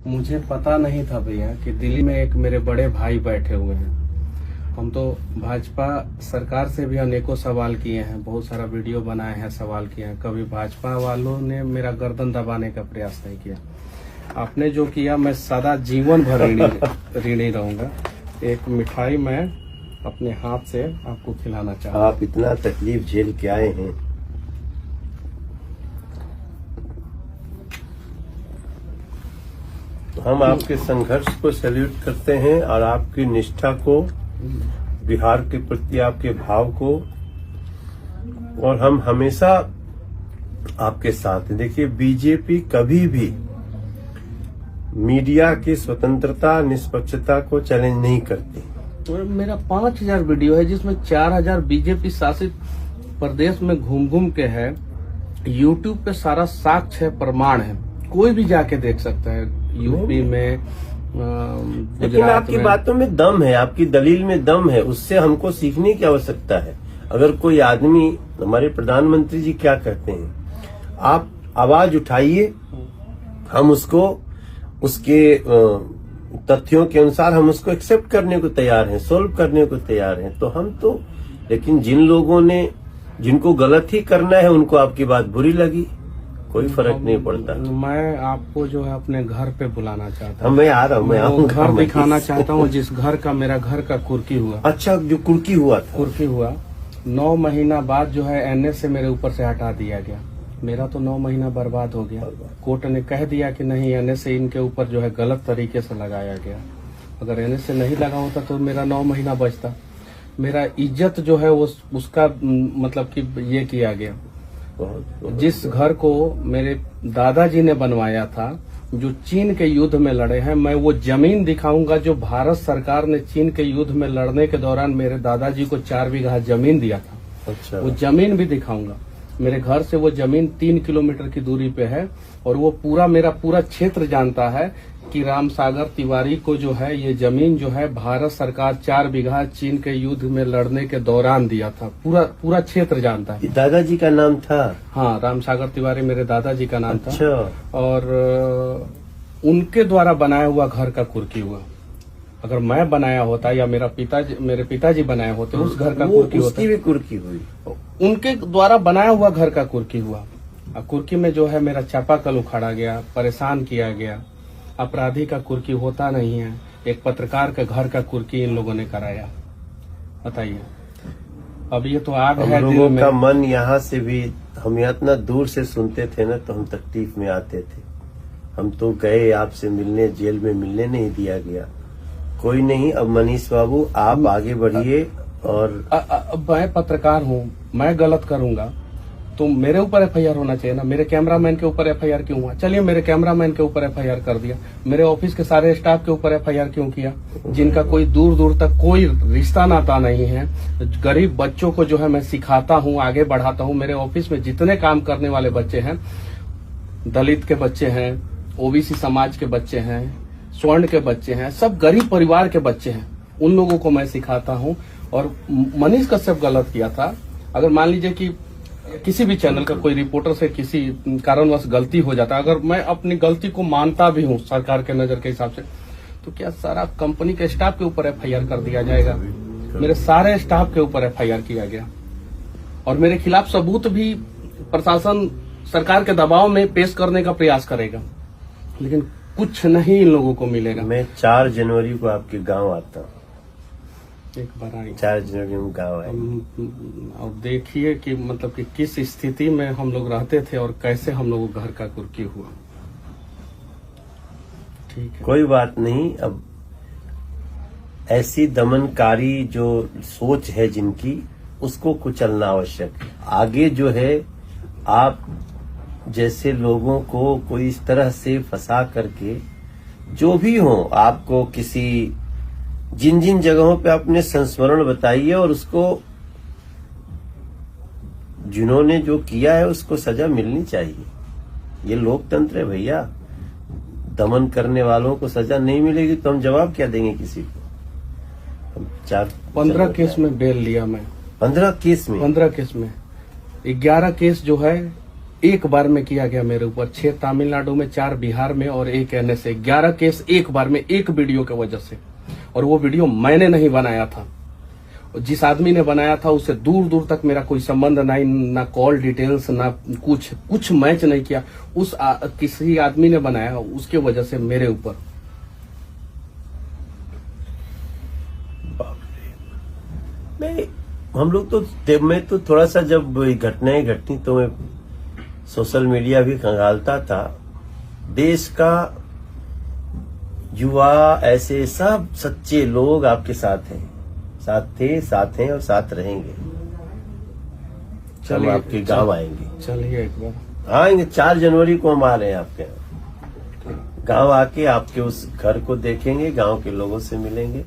मुझे पता नहीं था भैया कि दिल्ली में एक मेरे बड़े भाई बैठे हुए हैं। हम तो भाजपा सरकार से भी अनेकों सवाल किए हैं, बहुत सारा वीडियो बनाए हैं, सवाल किए हैं। कभी भाजपा वालों ने मेरा गर्दन दबाने का प्रयास नहीं किया। आपने जो किया मैं सदा जीवन भर ऋणी रहूंगा। एक मिठाई मैं अपने हाथ से आपको खिलाना चाहता हूँ। आप इतना तकलीफ झेल के आए हैं, तो हम आपके संघर्ष को सैल्यूट करते हैं और आपकी निष्ठा को, बिहार के प्रति आपके भाव को, और हम हमेशा आपके साथ हैं। देखिए, बीजेपी कभी भी मीडिया की स्वतंत्रता, निष्पक्षता को चैलेंज नहीं करती। तो मेरा 5000 वीडियो है जिसमें 4000 बीजेपी शासित प्रदेश में घूम घूम के है। यूट्यूब पे सारा साक्ष्य है, प्रमाण है, कोई भी जाके देख सकता है। यूपी में, लेकिन आपकी बातों में दम है, आपकी दलील में दम है, उससे हमको सीखने की आवश्यकता है। अगर कोई आदमी, हमारे प्रधानमंत्री जी क्या कहते हैं, आप आवाज उठाइए, हम उसको उसके तथ्यों के अनुसार हम उसको एक्सेप्ट करने को तैयार हैं, सोल्व करने को तैयार हैं। तो हम तो, लेकिन जिन लोगों ने, जिनको गलत ही करना है, उनको आपकी बात बुरी लगी, कोई फर्क नहीं पड़ता। मैं आपको जो है अपने घर पे बुलाना चाहता हूँ। मैं आ रहा हूँ, मैं आऊंगा। घर दिखाना चाहता हूँ जिस घर का, मेरा घर का कुर्की हुआ। अच्छा, जो कुर्की हुआ था, कुर्की हुआ 9 महीना बाद जो है एनएस से मेरे ऊपर से हटा दिया गया। मेरा तो 9 महीना बर्बाद हो गया। कोर्ट ने कह दिया कि नहीं, एनएस से इनके ऊपर जो है गलत तरीके से लगाया गया। अगर एनएस से नहीं लगा होता तो मेरा 9 महीना बचता। मेरा इज्जत जो है वो उसका मतलब कि ये किया गया। जिस घर को मेरे दादाजी ने बनवाया था, जो चीन के युद्ध में लड़े हैं, मैं वो जमीन दिखाऊंगा जो भारत सरकार ने चीन के युद्ध में लड़ने के दौरान मेरे दादाजी को 4 बीघा जमीन दिया था। अच्छा। वो जमीन भी दिखाऊंगा। मेरे घर से वो जमीन 3 किलोमीटर की दूरी पे है और वो पूरा, मेरा पूरा क्षेत्र जानता है कि रामसागर तिवारी को जो है ये जमीन जो है भारत सरकार 4 बीघा चीन के युद्ध में लड़ने के दौरान दिया था। पूरा क्षेत्र जानता है। दादाजी का नाम था? हाँ, रामसागर तिवारी मेरे दादाजी का नाम था। अच्छा। और उनके द्वारा बनाया हुआ घर का कुर्की हुआ। अगर मैं बनाया होता या मेरे पिताजी बनाए होते, उस घर का कुर्की होता। उसकी भी कुर्की हुई? उनके द्वारा बनाया हुआ घर का कुर्की हुआ। कुर्की में जो है मेरा चापाकल उखाड़ा गया, परेशान किया गया। अपराधी का कुर्की होता नहीं है, एक पत्रकार के घर का कुर्की इन लोगों ने कराया। बताइए, अब ये तो आग है दिल में। का मन यहाँ से भी, हम इतना दूर से सुनते थे ना, तो हम तकलीफ में आते थे। हम तो गए आपसे मिलने, जेल में मिलने नहीं दिया गया। कोई नहीं, अब मनीष बाबू आप आगे बढ़िए। और मैं पत्रकार हूँ, मैं गलत करूंगा तो मेरे ऊपर एफआईआर होना चाहिए ना। मेरे कैमरामैन के ऊपर एफआईआर क्यों हुआ? चलिए, मेरे कैमरामैन के ऊपर एफआईआर कर दिया। मेरे ऑफिस के सारे स्टाफ के ऊपर एफआईआर क्यों किया, जिनका कोई दूर दूर तक कोई रिश्ता नाता नहीं है? गरीब बच्चों को जो है मैं सिखाता हूँ, आगे बढ़ाता हूँ। मेरे ऑफिस में जितने काम करने वाले बच्चे हैं, दलित के बच्चे हैं, ओबीसी समाज के बच्चे हैं, स्वर्ण के बच्चे हैं, सब गरीब परिवार के बच्चे हैं। उन लोगों को मैं सिखाता हूँ। और मनीष कश्यप गलत किया था। अगर मान लीजिए कि किसी भी चैनल का कोई रिपोर्टर से किसी कारणवश गलती हो जाता, अगर मैं अपनी गलती को मानता भी हूँ सरकार के नजर के हिसाब से, तो क्या सारा कंपनी के स्टाफ के ऊपर एफआईआर कर दिया जाएगा? मेरे सारे स्टाफ के ऊपर एफआईआर किया गया और मेरे खिलाफ सबूत भी प्रशासन सरकार के दबाव में पेश करने का प्रयास करेगा, लेकिन कुछ नहीं इन लोगों को मिलेगा। मैं 4 जनवरी को आपके गांव आता हूँ। एक बार आएंगे। 4 जनवरी में गाँव आए। और देखिए कि मतलब कि किस स्थिति में हम लोग रहते थे और कैसे हम लोग घर का कुर्की हुआ। ठीक है, कोई बात नहीं। अब ऐसी दमनकारी जो सोच है जिनकी, उसको कुचलना आवश्यक है। आगे जो है, आप जैसे लोगों को कोई इस तरह से फंसा करके, जो भी हो, आपको किसी जिन जिन जगहों पे अपने संस्मरण बताइए और उसको, जिन्होंने जो किया है उसको सजा मिलनी चाहिए। ये लोकतंत्र है भैया। दमन करने वालों को सजा नहीं मिलेगी तो हम जवाब क्या देंगे किसी को? 15 केस में बेल लिया मैं। 15 केस में? 15 केस में 11 केस जो है एक बार में किया गया मेरे ऊपर 6 तमिलनाडु में, 4 बिहार में और 1 NSA, 11 केस एक बार में, एक वीडियो की वजह से। और वो वीडियो मैंने नहीं बनाया था, जिस आदमी ने बनाया था उससे दूर दूर तक मेरा कोई संबंध नहीं, ना कॉल डिटेल्स, ना कुछ मैच नहीं किया। किसी आदमी ने बनाया, उसके वजह से मेरे ऊपर। नहीं, हम लोग तो मैं तो थोड़ा सा जब घटनाएं घटनी तो मैं सोशल मीडिया भी खंगालता था। देश का युवा, ऐसे सब सच्चे लोग आपके साथ हैं, साथ थे, साथ हैं और साथ रहेंगे। हम आपके गांव आएंगे। चलिए एक बार आएंगे, 4 जनवरी को हम आ रहे हैं आपके यहाँ। गांव आके आपके उस घर को देखेंगे, गांव के लोगों से मिलेंगे।